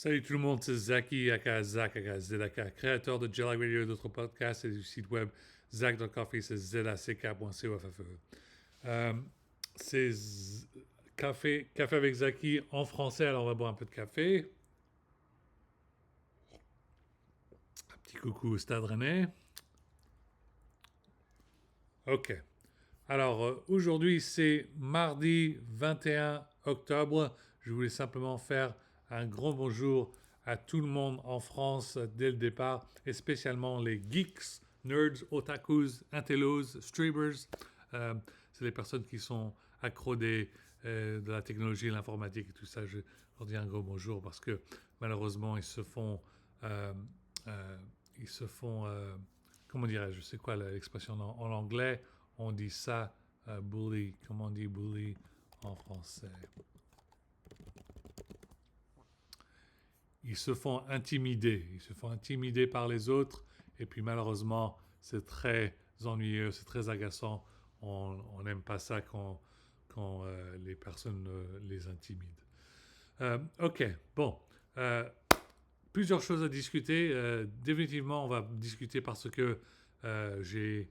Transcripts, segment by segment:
Salut tout le monde, c'est Zaki, aka Zach, aka ZAK, créateur de Jelly Radio et d'autres podcasts et du site web Zach.coffee, c'est zack.coffee. Euh, c'est café avec Zaki en français, alors on va boire un peu de café. Un petit coucou au Stade Rennais. Ok. Alors aujourd'hui c'est mardi 21 octobre. Je voulais simplement faire un grand bonjour à tout le monde en France dès le départ, et spécialement les geeks, nerds, otakus, intellos, streamers. Euh, c'est les personnes qui sont accros de la technologie, l'informatique et tout ça. Je leur dis un gros bonjour parce que malheureusement euh, euh, ils se font, comment dirais-je, c'est quoi l'expression en anglais? On dit ça, bully. Comment on dit bully en français? Ils se font intimider. Ils se font intimider par les autres. Et puis malheureusement, c'est très ennuyeux, c'est très agaçant. On n'aime pas ça quand les personnes les intimident. Ok, bon. Euh, Plusieurs choses à discuter. Définitivement, on va discuter parce que j'ai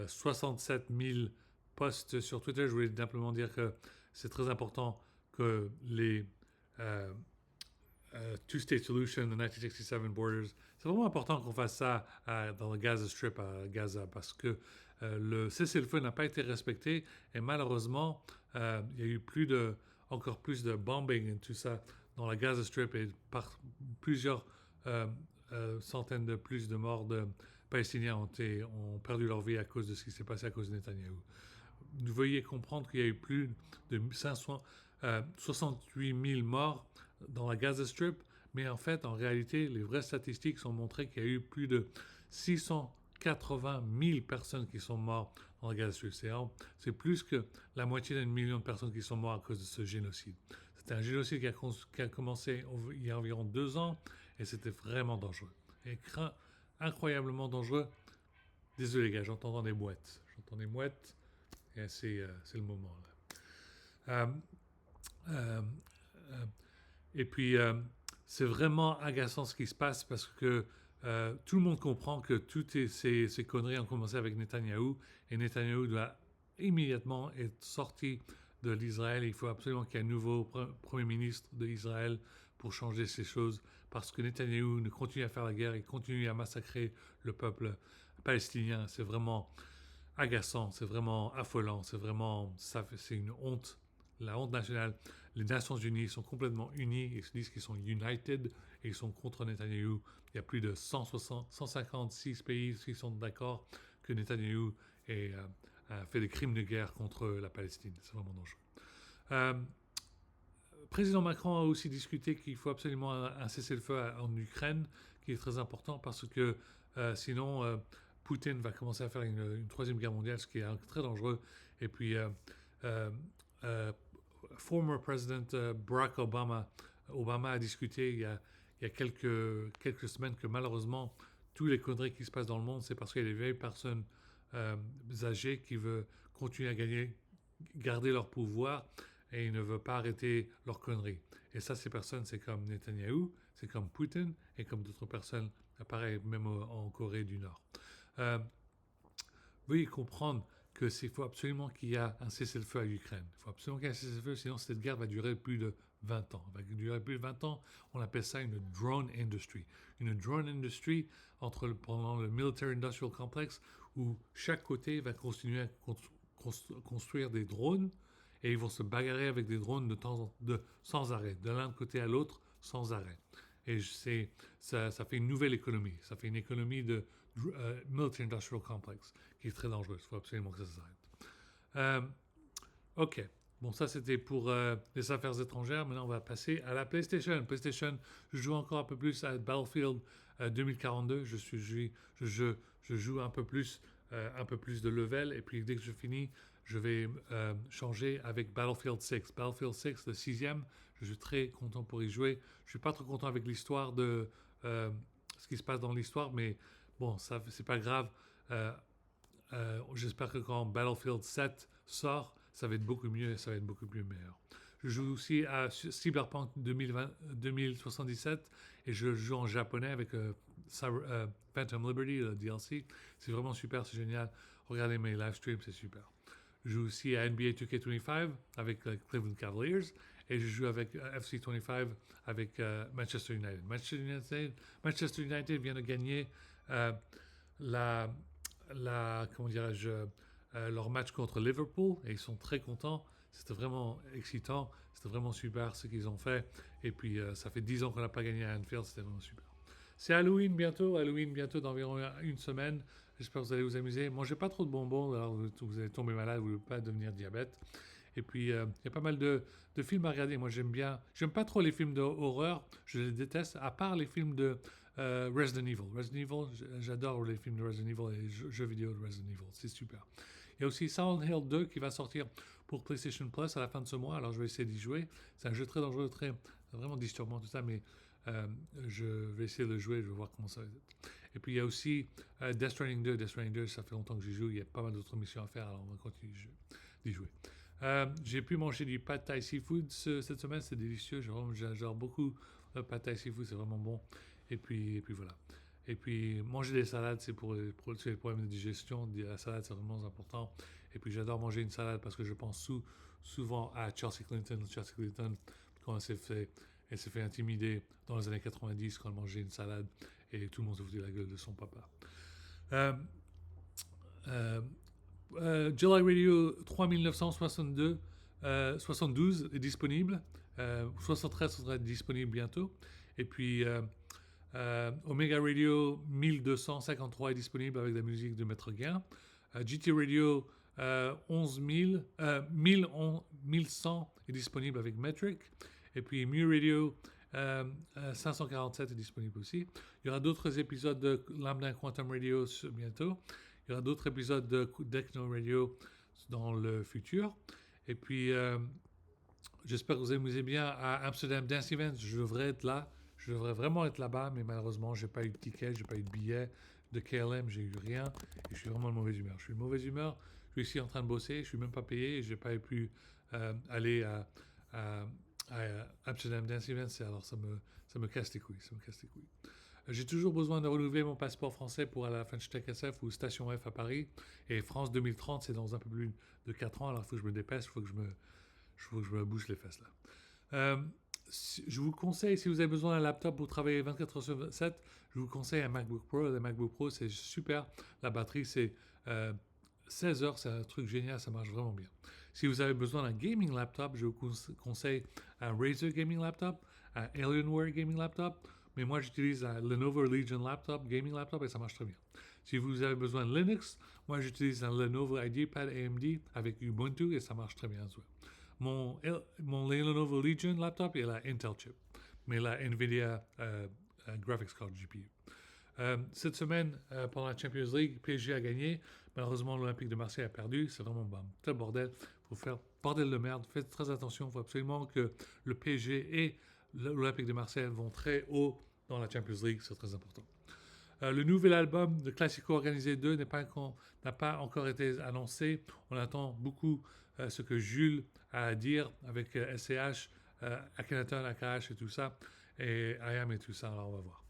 67 000 posts sur Twitter. Je voulais simplement dire que c'est très important que les euh, Two-State Solution, the 1967 Borders, c'est vraiment important qu'on fasse ça dans le Gaza Strip à Gaza parce que le cessez-le-feu n'a pas été respecté et malheureusement, il y a eu encore plus de bombing et tout ça dans la Gaza Strip et par plusieurs euh, centaines de plus de morts de Palestiniens ont perdu leur vie à cause de ce qui s'est passé à cause de Netanyahou. Vous veuillez comprendre qu'il y a eu plus de 68 000 morts dans la Gaza Strip, mais en fait, en réalité, les vraies statistiques ont montré qu'il y a eu plus de 680 000 personnes qui sont mortes dans la Gaza Strip. C'est plus que la moitié d'un million de personnes qui sont mortes à cause de ce génocide. C'était un génocide qui a commencé il y a environ 2 ans et c'était vraiment dangereux. Et incroyablement dangereux. Désolé, les gars, j'entends des mouettes. J'entends des mouettes et c'est le moment. Là. Euh, euh, Et puis, c'est vraiment agaçant ce qui se passe parce que tout le monde comprend que toutes ces conneries ont commencé avec Netanyahou et Netanyahou doit immédiatement être sorti de l'Israël. Il faut absolument qu'il y ait un nouveau Premier ministre d'Israël pour changer ces choses parce que Netanyahou ne continue à faire la guerre et continue à massacrer le peuple palestinien. C'est vraiment agaçant, c'est vraiment affolant, c'est une honte, la honte nationale. Les Nations Unies sont complètement unies, ils se disent qu'ils sont united et ils sont contre Netanyahou. Il y a plus de 156 pays qui sont d'accord que Netanyahou a fait des crimes de guerre contre la Palestine. C'est vraiment dangereux. Euh, Président Macron a aussi discuté qu'il faut absolument un cessez-le-feu en Ukraine, qui est très important parce que sinon Poutine va commencer à faire une troisième guerre mondiale, ce qui est très dangereux. Et puis, euh, euh, former President Barack Obama a discuté il y a quelques semaines que malheureusement, tous les conneries qui se passent dans le monde, c'est parce qu'il y a des vieilles personnes âgées qui veulent continuer à garder leur pouvoir et ils ne veulent pas arrêter leurs conneries. Et ça, ces personnes, c'est comme Netanyahou, c'est comme Poutine et comme d'autres personnes, pareil, même en Corée du Nord. Euh, Veuillez comprendre qu'il faut absolument qu'il y ait un cessez-le-feu à l'Ukraine. Il faut absolument qu'il y ait un cessez-le-feu, sinon cette guerre va durer plus de 20 ans. Elle va durer plus de 20 ans, on appelle ça une drone industry. Une drone industry pendant le military industrial complex où chaque côté va continuer à construire des drones et ils vont se bagarrer avec des drones sans arrêt, de l'un côté à l'autre sans arrêt. Et ça fait une nouvelle économie. Ça fait une économie de military industrial complex qui est très dangereuse. Il faut absolument que ça s'arrête. Ok. Bon, ça c'était pour les affaires étrangères. Maintenant, on va passer à la PlayStation. PlayStation, je joue encore un peu plus à Battlefield 2042. Je joue un peu plus de level. Et puis, dès que je finis, je vais changer avec Battlefield 6. Battlefield 6, le sixième. Je suis très content pour y jouer. Je suis pas trop content avec l'histoire de ce qui se passe dans l'histoire, mais bon, ça c'est pas grave. J'espère que quand Battlefield 7 sort, ça va être beaucoup mieux et ça va être beaucoup plus meilleur. Je joue aussi à Cyberpunk 2077 et je joue en japonais avec Phantom Liberty, le DLC. C'est vraiment super, c'est génial. Regardez mes live streams, c'est super. Je joue aussi à NBA 2K25 avec Cleveland Cavaliers et je joue avec FC25 avec Manchester United. Manchester United vient de gagner euh, la, comment dirais-je, leur match contre Liverpool et ils sont très contents. C'était vraiment excitant, c'était vraiment super ce qu'ils ont fait. Et puis ça fait 10 ans qu'on n'a pas gagné à Anfield, c'était vraiment super. C'est Halloween bientôt d'environ une semaine. J'espère que vous allez vous amuser. Mangez pas trop de bonbons, alors vous allez tomber malade, vous ne voulez pas devenir diabète. Et puis, il y a pas mal de films à regarder. Moi, j'aime pas trop les films d'horreur, je les déteste, à part les films de Resident Evil. Resident Evil, j'adore les films de Resident Evil et les jeux vidéo de Resident Evil, c'est super. Il y a aussi Silent Hill 2 qui va sortir pour PlayStation Plus à la fin de ce mois, alors je vais essayer d'y jouer. C'est un jeu très dangereux, très vraiment disturbant tout ça, mais je vais essayer de le jouer, je vais voir comment ça va être. Et puis il y a aussi Death Stranding 2. Death Stranding 2, ça fait longtemps que j'y joue, il y a pas mal d'autres missions à faire, alors on va continuer d'y jouer. J'ai pu manger du pad thai seafood cette semaine, c'est délicieux, j'adore beaucoup le pad thai seafood, c'est vraiment bon. Et puis voilà. Et puis manger des salades, c'est pour les problèmes de digestion, la salade c'est vraiment important. Et puis j'adore manger une salade parce que je pense souvent à Chelsea Clinton. Chelsea Clinton, quand elle s'est fait intimider dans les années 90 quand elle mangeait une salade et tout le monde se foutait la gueule de son papa. Euh, euh, July Radio 3962 72 est disponible. 73 sera disponible bientôt. Et puis Omega Radio 1253 est disponible avec la musique de Maître Gain. GT Radio 1100 est disponible avec Metric. Et puis Mu Radio 547 est disponible aussi. Il y aura d'autres épisodes de Lambda Quantum Radio bientôt. Il y aura d'autres épisodes de Techno Radio dans le futur. Et puis, j'espère que vous amusez bien à Amsterdam Dance Event. Je devrais être là. Je devrais vraiment être là-bas, mais malheureusement, je n'ai pas eu de ticket, je n'ai pas eu de billet de KLM, j'ai eu rien. Et je suis vraiment de mauvaise humeur. Je suis de mauvaise humeur. Je suis ici en train de bosser. Je ne suis même pas payé. Je n'ai pas pu aller à Amsterdam Dance Event. Alors, ça me casse les couilles. Ça me casse les couilles. J'ai toujours besoin de renouveler mon passeport français pour aller à la French Tech SF ou Station F à Paris. Et France 2030, c'est dans un peu plus de 4 ans. Alors, il faut que je me dépêche, il faut que je me bouge les fesses là. Je vous conseille, si vous avez besoin d'un laptop pour travailler 24 heures sur 7, je vous conseille un MacBook Pro. Le MacBook Pro, c'est super. La batterie, c'est 16 heures. C'est un truc génial, ça marche vraiment bien. Si vous avez besoin d'un gaming laptop, je vous conseille un Razer Gaming Laptop, un Alienware Gaming Laptop. Mais moi, j'utilise un Lenovo Legion Laptop, Gaming Laptop, et ça marche très bien. Si vous avez besoin de Linux, moi, j'utilise un Lenovo IdeaPad AMD avec Ubuntu, et ça marche très bien. Mon Lenovo Legion Laptop, il a Intel chip, mais la NVIDIA Graphics Card GPU. Cette semaine, pendant la Champions League, PSG a gagné. Malheureusement, l'Olympique de Marseille a perdu. C'est vraiment tel bordel. Il faut faire bordel de merde. Faites très attention. Il faut absolument que le PSG et l'Olympique de Marseille vont très haut dans la Champions League. C'est très important. Le nouvel album de Classico Organisé 2 n'a pas encore été annoncé. On attend beaucoup ce que Jules a à dire avec SCH, Akhenaton, AKH et tout ça, et IAM et tout ça. Alors on va voir.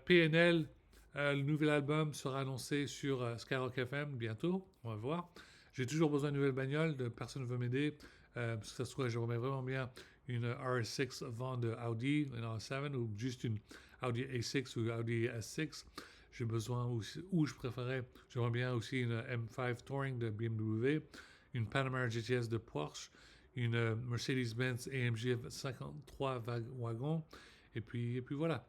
PNL, le nouvel album sera annoncé sur Skyrock FM bientôt. On va voir. J'ai toujours besoin de nouvelles bagnoles. Personne ne veut m'aider. Parce que ça se trouve, j'aimerais vraiment bien une RS6 avant de Audi, une RS7 ou juste une Audi A6 ou Audi S6. J'ai besoin aussi, ou j'aimerais bien aussi une M5 Touring de BMW, une Panamera GTS de Porsche, une Mercedes-Benz AMG 53 wagon, et puis voilà.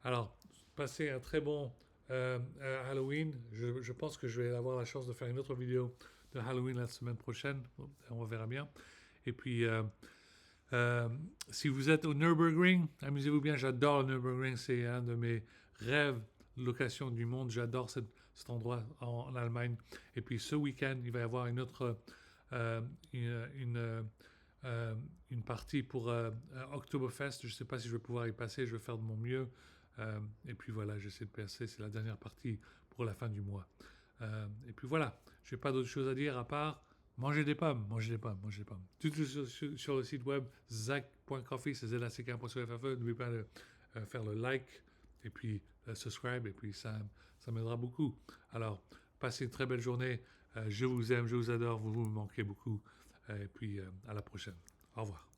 Alors, passez un très bon Halloween. Je pense que je vais avoir la chance de faire une autre vidéo de Halloween la semaine prochaine. On verra bien. Et puis, si vous êtes au Nürburgring, amusez-vous bien. J'adore le Nürburgring. C'est un de mes rêves de location du monde. J'adore cet endroit en Allemagne. Et puis, ce week-end, il va y avoir une autre une partie pour Oktoberfest. Je ne sais pas si je vais pouvoir y passer. Je vais faire de mon mieux. Et puis voilà, j'essaie de passer. C'est la dernière partie pour la fin du mois. Et puis voilà, je n'ai pas d'autre chose à dire à part Mangez des pommes, mangez des pommes, mangez des pommes. Tout sur le site web zac.coffee, c'est zac.ffe. N'oubliez pas de faire le like et puis subscribe, et puis ça m'aidera beaucoup. Alors, passez une très belle journée. Je vous aime, je vous adore, vous me manquez beaucoup. Et puis, à la prochaine. Au revoir.